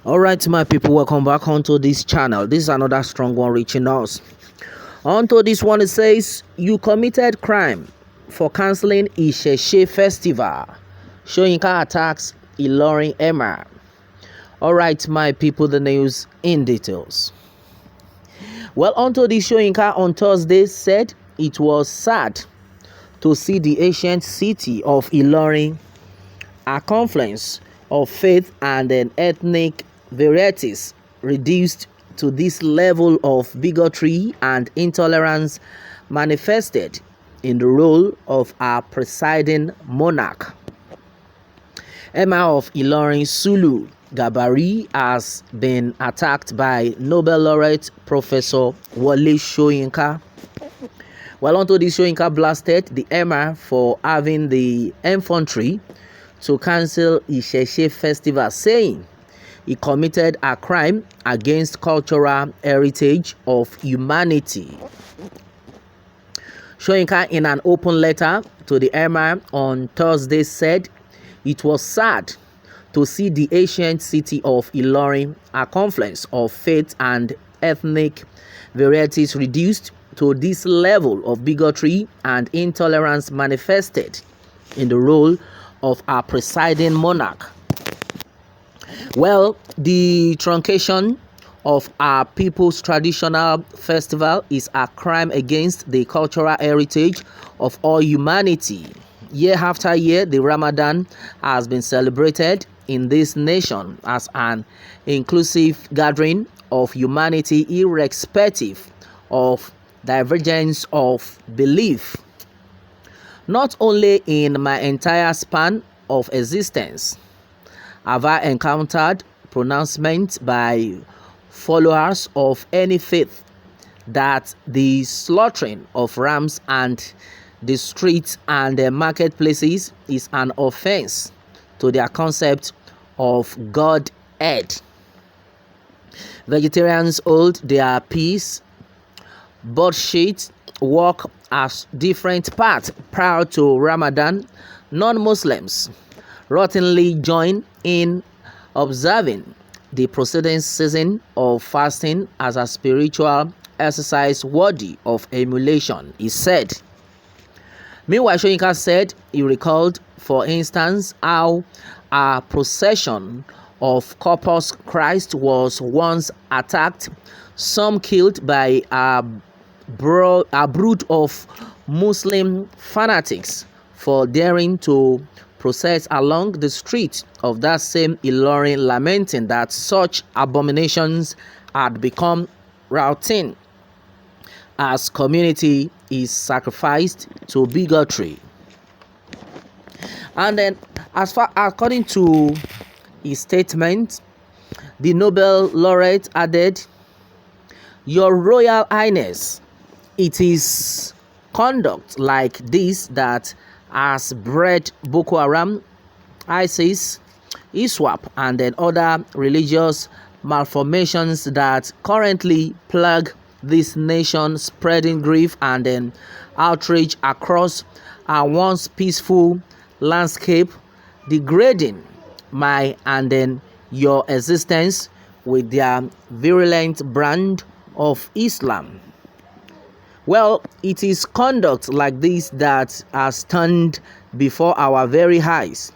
All right, my people, welcome back onto this channel. This is another strong one reaching us. Onto this one, it says, you committed crime for cancelling Isese festival. Soyinka attacks Ilorin Emir. All right, my people, the news in details. Well, onto this, Soyinka on Thursday said it was sad to see the ancient city of Ilorin, a confluence of faith and ethnic varieties, reduced to this level of bigotry and intolerance manifested in the role of our presiding monarch. Emir of Ilorin Sulu Gabari has been attacked by Nobel laureate Professor Wole Soyinka. Well, onto this, Soyinka blasted the Emir for having the infantry to cancel Isese festival, saying he committed a crime against cultural heritage of humanity. Soyinka, in an open letter to the Emir on Thursday, said it was sad to see the ancient city of Ilorin, a confluence of faith and ethnic varieties, reduced to this level of bigotry and intolerance manifested in the role of our presiding monarch. Well, the truncation of our people's traditional festival is a crime against the cultural heritage of all humanity. Year after year, the Ramadan has been celebrated in this nation as an inclusive gathering of humanity, irrespective of divergence of belief. Not only in my entire span of existence have I encountered pronouncements by followers of any faith that the slaughtering of rams and the streets and the marketplaces is an offense to their concept of Godhead. Vegetarians hold their peace, bullshit, walk as different paths prior to Ramadan. Non-Muslims routinely join in observing the preceding season of fasting as a spiritual exercise worthy of emulation, he said. Meanwhile, Soyinka said he recalled, for instance, how a procession of Corpus Christ was once attacked, some killed by a brood of Muslim fanatics for daring to process along the street of that same Ilorin, lamenting that such abominations had become routine as community is sacrificed to bigotry. And then, according to his statement, the Nobel laureate added, "Your Royal Highness, it is conduct like this that has bred Boko Haram, ISIS, ISWAP, and then other religious malformations that currently plague this nation, spreading grief and then outrage across our once peaceful landscape, degrading my and then your existence with their virulent brand of Islam." Well, it is conduct like this that has stand before our very eyes.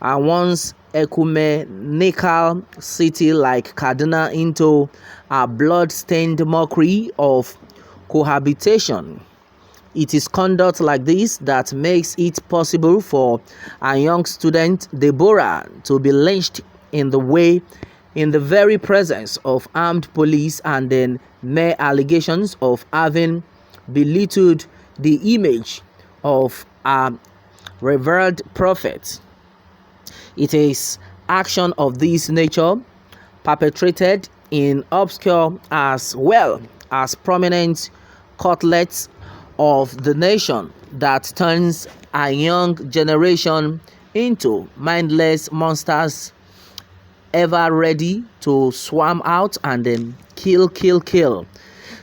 And once ecumenical city like Kaduna into a blood-stained mockery of cohabitation. It is conduct like this that makes it possible for a young student, Deborah, to be lynched in the very presence of armed police, and then mere allegations of having belittled the image of a revered prophet. It is action of this nature, perpetrated in obscure as well as prominent outlets of the nation, that turns a young generation into mindless monsters, ever ready to swarm out and then kill.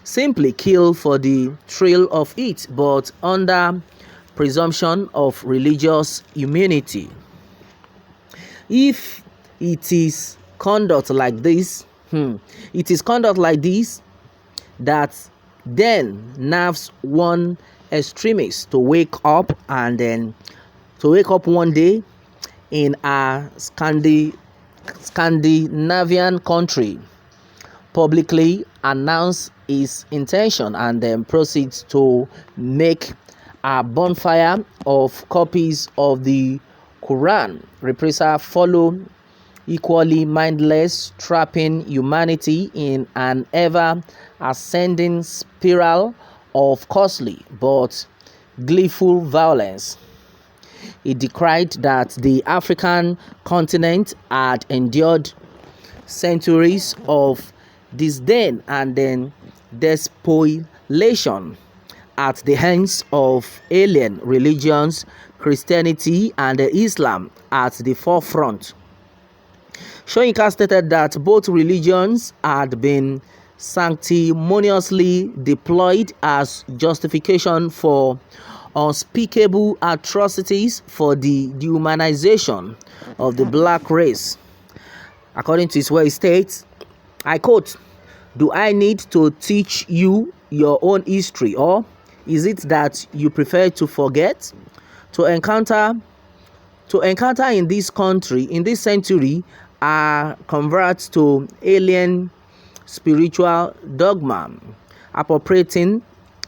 simply kill for the thrill of it, but under presumption of religious immunity. If it is conduct like this, it is conduct like this that then nerves one extremist to wake up and then to wake up one day in a Scandinavian country, publicly announce his intention and then proceeds to make a bonfire of copies of the Quran. Reprisal follow, equally mindless, trapping humanity in an ever ascending spiral of costly but gleeful violence. He decried that the African continent had endured centuries of disdain and then despoliation at the hands of alien religions, Christianity and Islam at the forefront. Soyinka stated that both religions had been sanctimoniously deployed as justification for unspeakable atrocities for the dehumanization of the black race. According to his way, he states, I quote, "Do I need to teach you your own history, or is it that you prefer to forget? To encounter in this country, in this century, are converts to alien spiritual dogma, appropriating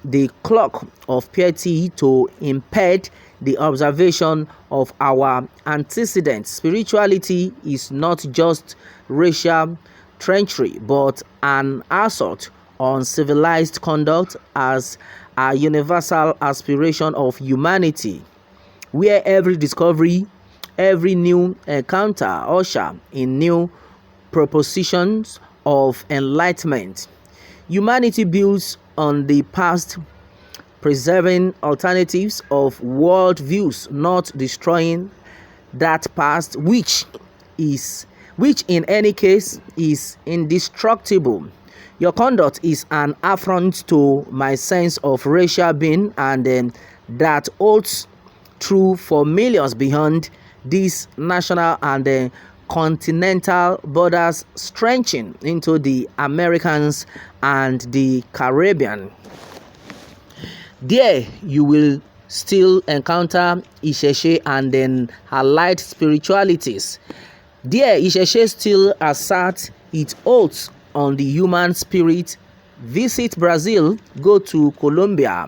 the clock of piety to impede the observation of our antecedents. Spirituality is not just racial treachery, but an assault on civilized conduct as a universal aspiration of humanity, where every discovery, every new encounter usher in new propositions of enlightenment. Humanity builds on the past, preserving alternatives of world views, not destroying that past which in any case is indestructible. Your conduct is an affront to my sense of racial being, and that holds true for millions beyond these national and continental borders, stretching into the Americans and the Caribbean. There you will still encounter Isese and then allied spiritualities. There Isese still assert its oaths on the human spirit. Visit Brazil, go to Colombia,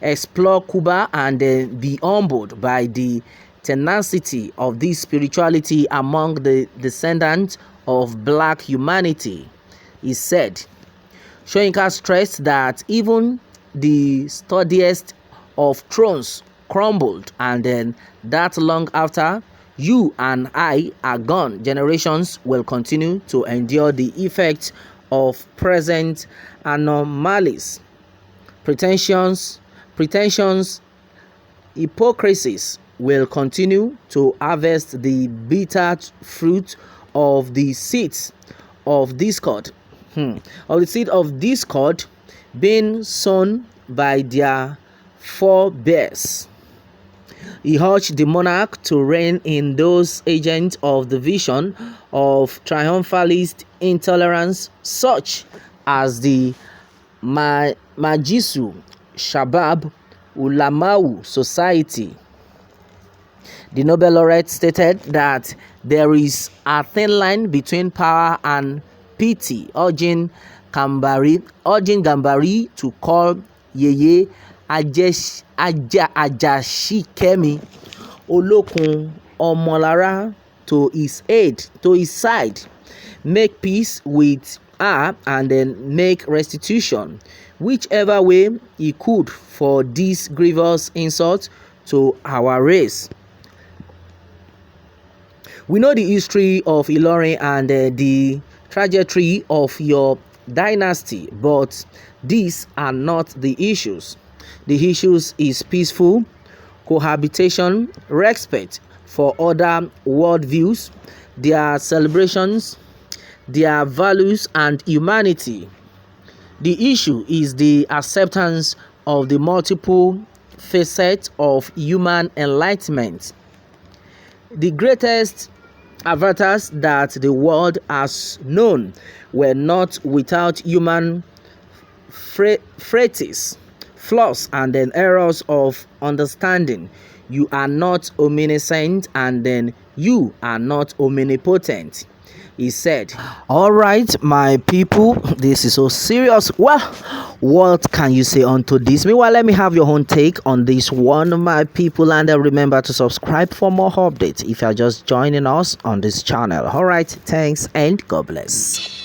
explore Cuba, and be humbled by the tenacity of this spirituality among the descendants of black humanity, he said. Soyinka stressed that even the sturdiest of thrones crumbled, and that long after you and I are gone, generations will continue to endure the effects of present anomalies, pretensions, hypocrisies will continue to harvest the bitter fruit of the seeds of discord, being sown by their forebears. He urged the monarch to rein in those agents of the vision of triumphalist intolerance, such as the Majisu Shabab Ulamau Society. The Nobel laureate stated that there is a thin line between power and pity, urging Gambari to call Yeye Ajashikemi Olokun Omolara to his side, make peace with her, and then make restitution, whichever way he could, for this grievous insult to our race. We know the history of Ilorin and the trajectory of your dynasty, but these are not the issues. The issues is peaceful cohabitation, respect for other worldviews, their celebrations, their values, and humanity. The issue is the acceptance of the multiple facets of human enlightenment. The greatest avatars that the world has known were not without human frailties, flaws, and then errors of understanding. You are not omniscient, and then you are not omnipotent, he said. All right, my people, this is so serious. Well, what can you say onto this? Meanwhile, let me have your own take on this one, my people, and remember to subscribe for more updates if you're just joining us on this channel. All right, thanks and God bless.